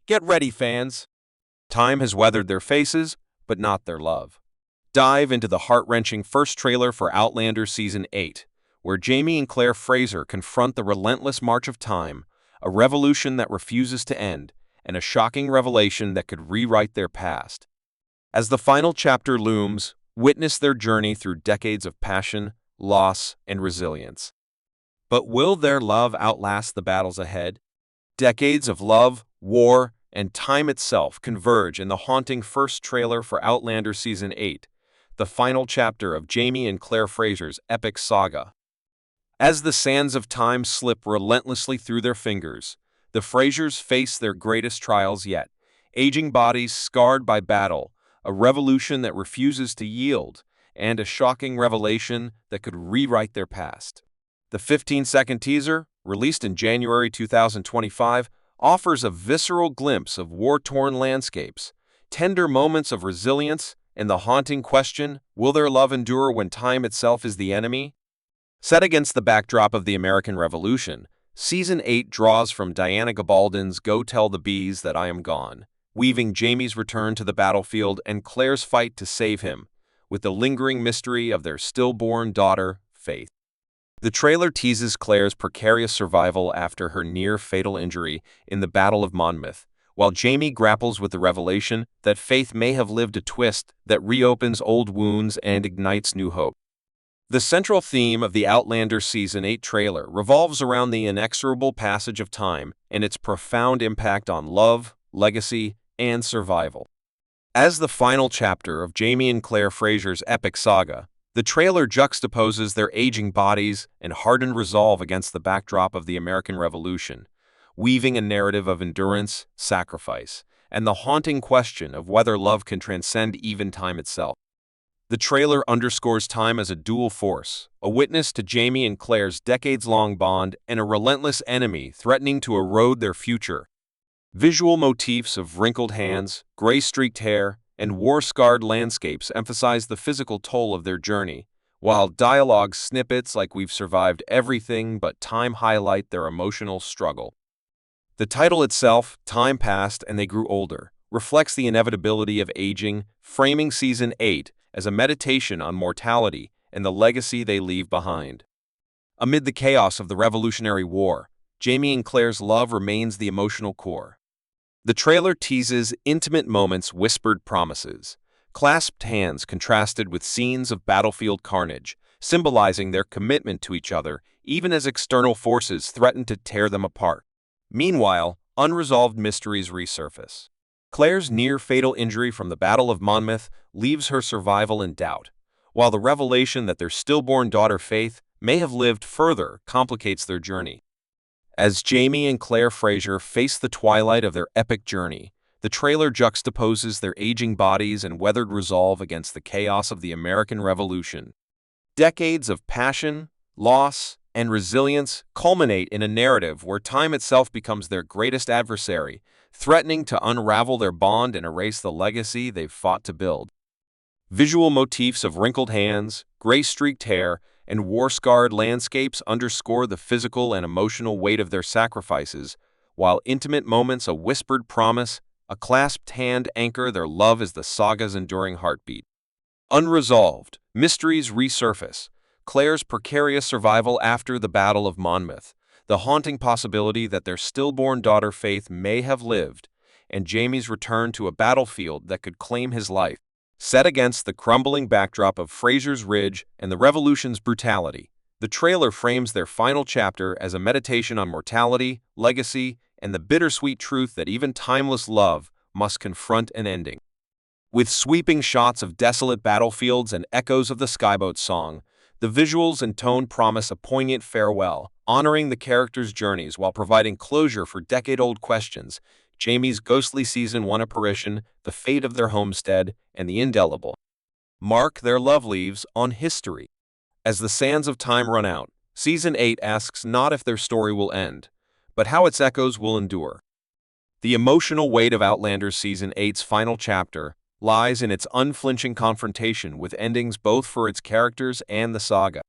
Get ready, fans. Time has weathered their faces, but not their love. Dive into the heart-wrenching first trailer for Outlander Season 8, where Jamie and Claire Fraser confront the relentless march of time, a revolution that refuses to end, and a shocking revelation that could rewrite their past. As the final chapter looms, witness their journey through decades of passion, loss, and resilience. But will their love outlast the battles ahead? Decades of love, war, and time itself converge in the haunting first trailer for Outlander Season 8, the final chapter of Jamie and Claire Fraser's epic saga. As the sands of time slip relentlessly through their fingers, the Frasers face their greatest trials yet, aging bodies scarred by battle, a revolution that refuses to yield, and a shocking revelation that could rewrite their past. The 15-second teaser, released in January 2025, offers a visceral glimpse of war-torn landscapes, tender moments of resilience, and the haunting question, will their love endure when time itself is the enemy? Set against the backdrop of the American Revolution, Season 8 draws from Diana Gabaldon's Go Tell the Bees That I Am Gone, weaving Jamie's return to the battlefield and Claire's fight to save him, with the lingering mystery of their stillborn daughter, Faith. The trailer teases Claire's precarious survival after her near-fatal injury in the Battle of Monmouth, while Jamie grapples with the revelation that Faith may have lived a twist that reopens old wounds and ignites new hope. The central theme of the Outlander Season 8 trailer revolves around the inexorable passage of time and its profound impact on love, legacy, and survival. As the final chapter of Jamie and Claire Fraser's epic saga, the trailer juxtaposes their aging bodies and hardened resolve against the backdrop of the American Revolution, weaving a narrative of endurance, sacrifice, and the haunting question of whether love can transcend even time itself. The trailer underscores time as a dual force, a witness to Jamie and Claire's decades-long bond and a relentless enemy threatening to erode their future. Visual motifs of wrinkled hands, gray-streaked hair, and war-scarred landscapes emphasize the physical toll of their journey, while dialogue snippets like "We've survived everything but time" highlight their emotional struggle. The title itself, Time Passed and They Grew Older, reflects the inevitability of aging, framing Season 8 as a meditation on mortality and the legacy they leave behind. Amid the chaos of the Revolutionary War, Jamie and Claire's love remains the emotional core. The trailer teases intimate moments, whispered promises, clasped hands contrasted with scenes of battlefield carnage, symbolizing their commitment to each other even as external forces threaten to tear them apart. Meanwhile, unresolved mysteries resurface. Claire's near-fatal injury from the Battle of Monmouth leaves her survival in doubt, while the revelation that their stillborn daughter Faith may have lived further complicates their journey. As Jamie and Claire Fraser face the twilight of their epic journey, the trailer juxtaposes their aging bodies and weathered resolve against the chaos of the American Revolution. Decades of passion, loss, and resilience culminate in a narrative where time itself becomes their greatest adversary, threatening to unravel their bond and erase the legacy they've fought to build. Visual motifs of wrinkled hands, gray-streaked hair, and war-scarred landscapes underscore the physical and emotional weight of their sacrifices, while intimate moments, a whispered promise, a clasped hand anchor their love as the saga's enduring heartbeat. Unresolved, mysteries resurface. Claire's precarious survival after the Battle of Monmouth, the haunting possibility that their stillborn daughter Faith may have lived, and Jamie's return to a battlefield that could claim his life. Set against the crumbling backdrop of Fraser's Ridge and the Revolution's brutality, the trailer frames their final chapter as a meditation on mortality, legacy, and the bittersweet truth that even timeless love must confront an ending. With sweeping shots of desolate battlefields and echoes of the Skyboat song, the visuals and tone promise a poignant farewell, honoring the characters' journeys while providing closure for decade-old questions. Jamie's ghostly Season 1 apparition, the fate of their homestead, and the indelible mark their love leaves on history. As the sands of time run out, Season 8 asks not if their story will end, but how its echoes will endure. The emotional weight of Outlander Season 8's final chapter lies in its unflinching confrontation with endings both for its characters and the saga.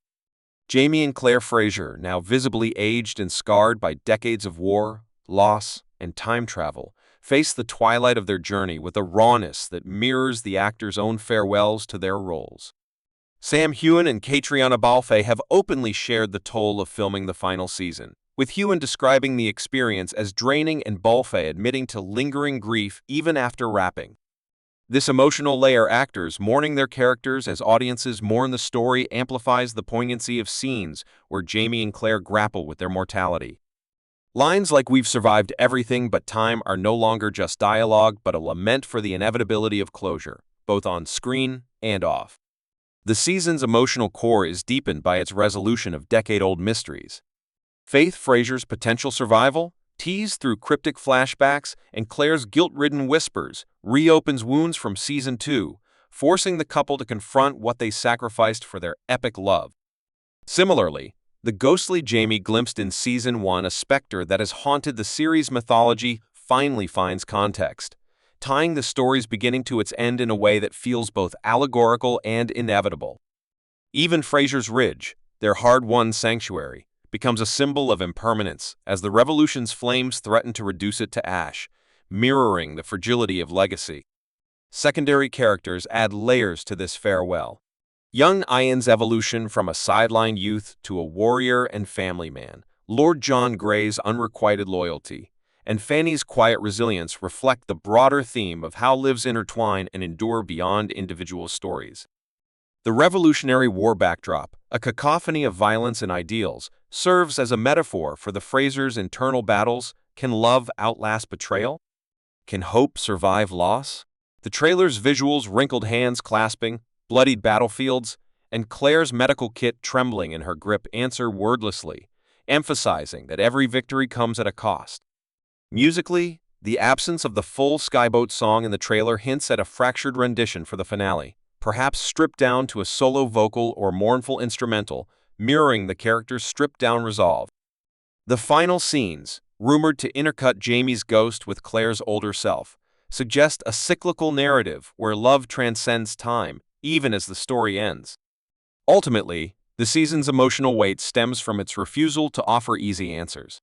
Jamie and Claire Fraser, now visibly aged and scarred by decades of war, loss, and time travel, face the twilight of their journey with a rawness that mirrors the actors' own farewells to their roles. Sam Heughan and Catriona Balfe have openly shared the toll of filming the final season, with Heughan describing the experience as draining and Balfe admitting to lingering grief even after wrapping. This emotional layer, actors mourning their characters as audiences mourn the story, amplifies the poignancy of scenes where Jamie and Claire grapple with their mortality. Lines like "We've survived everything but time" are no longer just dialogue but a lament for the inevitability of closure, both on screen and off. The season's emotional core is deepened by its resolution of decade-old mysteries. Faith Fraser's potential survival, teased through cryptic flashbacks, and Claire's guilt-ridden whispers, reopens wounds from Season 2, forcing the couple to confront what they sacrificed for their epic love. Similarly, the ghostly Jamie glimpsed in Season 1, a specter that has haunted the series' mythology, finally finds context, tying the story's beginning to its end in a way that feels both allegorical and inevitable. Even Fraser's Ridge, their hard-won sanctuary, becomes a symbol of impermanence as the revolution's flames threaten to reduce it to ash, mirroring the fragility of legacy. Secondary characters add layers to this farewell. Young Ian's evolution from a sideline youth to a warrior and family man, Lord John Grey's unrequited loyalty, and Fanny's quiet resilience reflect the broader theme of how lives intertwine and endure beyond individual stories. The Revolutionary War backdrop, a cacophony of violence and ideals, serves as a metaphor for the Frasers' internal battles. Can love outlast betrayal? Can hope survive loss? The trailer's visuals, wrinkled hands clasping, bloodied battlefields, and Claire's medical kit trembling in her grip answer wordlessly, emphasizing that every victory comes at a cost. Musically, the absence of the full Skyboat song in the trailer hints at a fractured rendition for the finale, perhaps stripped down to a solo vocal or mournful instrumental, mirroring the character's stripped-down resolve. The final scenes, rumored to intercut Jamie's ghost with Claire's older self, suggest a cyclical narrative where love transcends time, even as the story ends. Ultimately, the season's emotional weight stems from its refusal to offer easy answers.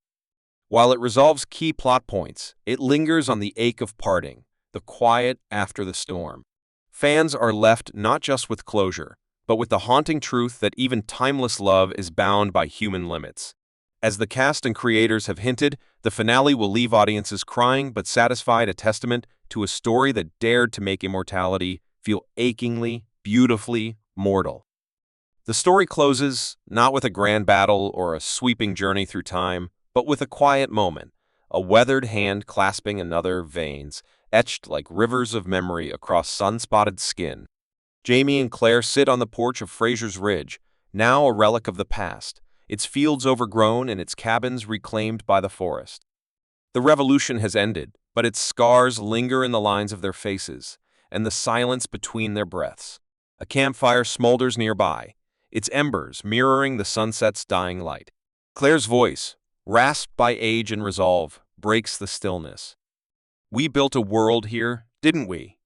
While it resolves key plot points, it lingers on the ache of parting, the quiet after the storm. Fans are left not just with closure, but with the haunting truth that even timeless love is bound by human limits. As the cast and creators have hinted, the finale will leave audiences crying but satisfied, a testament to a story that dared to make immortality feel achingly, beautifully mortal. The story closes not with a grand battle or a sweeping journey through time, but with a quiet moment, a weathered hand clasping another, veins etched like rivers of memory across sun-spotted skin. Jamie and Claire sit on the porch of Fraser's Ridge, now a relic of the past, its fields overgrown and its cabins reclaimed by the forest. The revolution has ended, but its scars linger in the lines of their faces and the silence between their breaths. A campfire smolders nearby, its embers mirroring the sunset's dying light. Claire's voice, rasped by age and resolve, breaks the stillness. "We built a world here, didn't we?"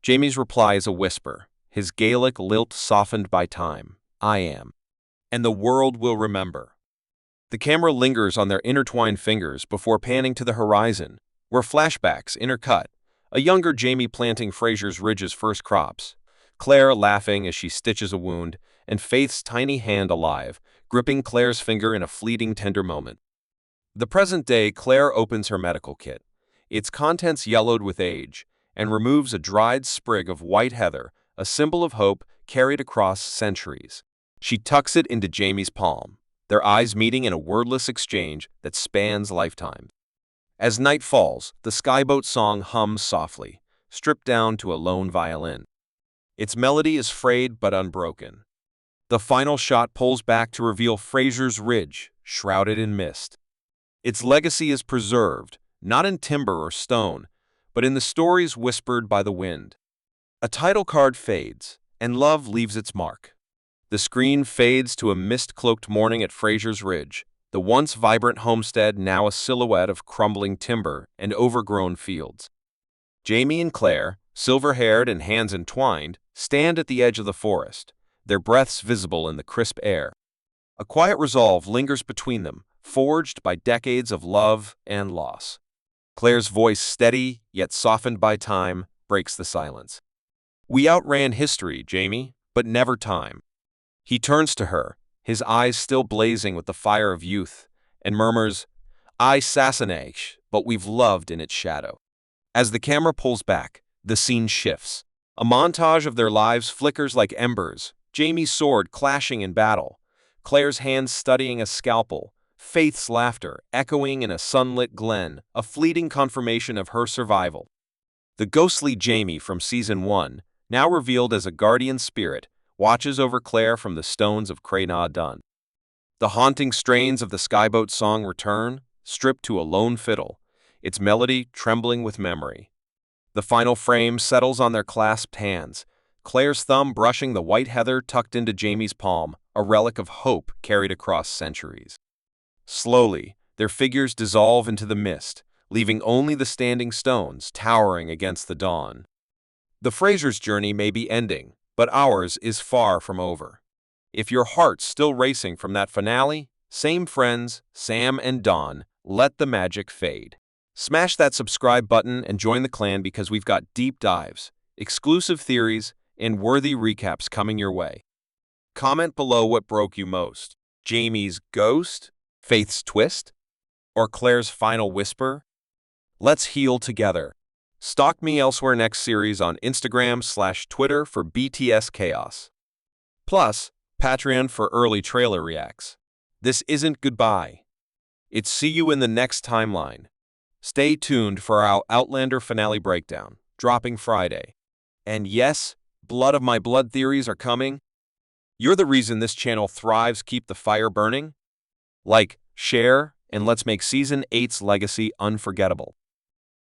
Jamie's reply is a whisper, his Gaelic lilt softened by time. "I am. And the world will remember." The camera lingers on their intertwined fingers before panning to the horizon, where flashbacks intercut, a younger Jamie planting Fraser's Ridge's first crops, Claire laughing as she stitches a wound, and Faith's tiny hand alive, gripping Claire's finger in a fleeting tender moment. The present day, Claire opens her medical kit, its contents yellowed with age, and removes a dried sprig of white heather, a symbol of hope carried across centuries. She tucks it into Jamie's palm, their eyes meeting in a wordless exchange that spans lifetimes. As night falls, the Skyboat song hums softly, stripped down to a lone violin. Its melody is frayed but unbroken. The final shot pulls back to reveal Fraser's Ridge, shrouded in mist. Its legacy is preserved, not in timber or stone, but in the stories whispered by the wind. A title card fades, and love leaves its mark. The screen fades to a mist-cloaked morning at Fraser's Ridge, the once vibrant homestead now a silhouette of crumbling timber and overgrown fields. Jamie and Claire, silver-haired and hands entwined, stand at the edge of the forest, their breaths visible in the crisp air. A quiet resolve lingers between them, forged by decades of love and loss. Claire's voice, steady yet softened by time, breaks the silence. We outran history, Jamie, but never time. He turns to her, his eyes still blazing with the fire of youth, and murmurs, I Sassanage, but we've loved in its shadow. As the camera pulls back, the scene shifts. A montage of their lives flickers like embers, Jamie's sword clashing in battle, Claire's hands studying a scalpel, Faith's laughter echoing in a sunlit glen, a fleeting confirmation of her survival. The ghostly Jamie from Season 1, now revealed as a guardian spirit, watches over Claire from the stones of Cray Dun. The haunting strains of the Skyboat song return, stripped to a lone fiddle, its melody trembling with memory. The final frame settles on their clasped hands, Claire's thumb brushing the white heather tucked into Jamie's palm, a relic of hope carried across centuries. Slowly, their figures dissolve into the mist, leaving only the standing stones towering against the dawn. The Frasers' journey may be ending, but ours is far from over. If your heart's still racing from that finale, same friends, Sam and Dawn, let the magic fade. Smash that subscribe button and join the clan because we've got deep dives, exclusive theories, and worthy recaps coming your way. Comment below what broke you most: Jamie's ghost, Faith's twist, or Claire's final whisper? Let's heal together. Stalk me elsewhere next series on Instagram/Twitter for BTS Chaos. Plus, Patreon for early trailer reacts. This isn't goodbye. It's see you in the next timeline. Stay tuned for our Outlander finale breakdown, dropping Friday. And yes, blood of my blood theories are coming. You're the reason this channel thrives. Keep the fire burning. Like, share, and let's make Season 8's legacy unforgettable.